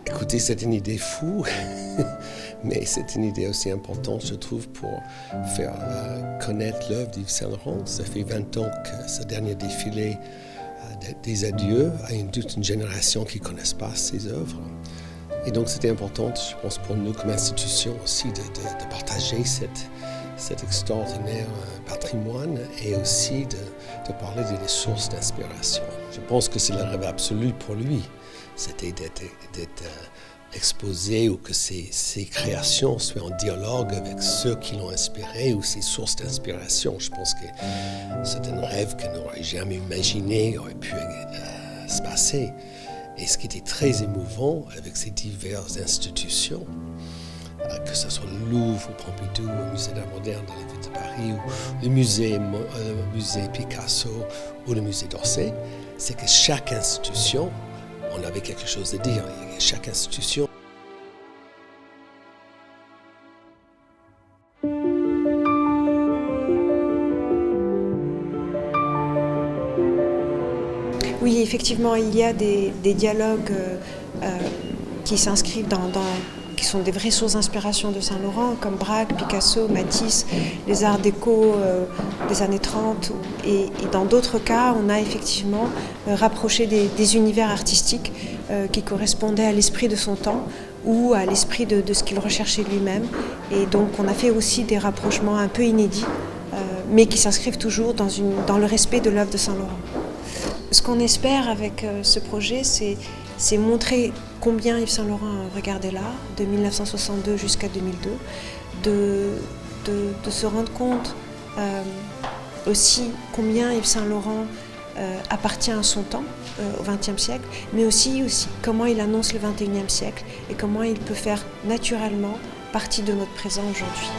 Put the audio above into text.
Écoutez, c'est une idée fou, mais c'est une idée aussi importante, je trouve, pour faire connaître l'œuvre d'Yves Saint Laurent. Ça fait 20 ans que ce dernier défilé des adieux à toute une génération qui ne connaissent pas ses œuvres. Et donc c'était important, je pense, pour nous comme institution aussi de partager cet extraordinaire patrimoine et aussi de parler des sources d'inspiration. Je pense que c'est le rêve absolu pour lui, c'était d'être exposé ou que ses créations soient en dialogue avec ceux qui l'ont inspiré ou ses sources d'inspiration. Je pense que c'est un rêve que nous n'aurions jamais imaginé aurait pu se passer. Et ce qui était très émouvant avec ces diverses institutions, que ce soit le Louvre, ou Pompidou, le Musée d'art moderne de la ville de Paris, ou le musée Picasso, ou le musée d'Orsay, c'est que chaque institution, on avait quelque chose à dire. Chaque institution. Oui, effectivement, il y a des dialogues qui s'inscrivent qui sont des vraies sources d'inspiration de Saint Laurent, comme Braque, Picasso, Matisse, les arts déco des années 30. Et dans d'autres cas, on a effectivement rapproché des univers artistiques qui correspondaient à l'esprit de son temps ou à l'esprit de ce qu'il recherchait lui-même. Et donc on a fait aussi des rapprochements un peu inédits, mais qui s'inscrivent toujours dans le respect de l'œuvre de Saint Laurent. Ce qu'on espère avec ce projet, c'est montrer combien Yves Saint Laurent regardait l'art, de 1962 jusqu'à 2002, de se rendre compte aussi combien Yves Saint Laurent appartient à son temps, au XXe siècle, mais aussi comment il annonce le XXIe siècle et comment il peut faire naturellement partie de notre présent aujourd'hui.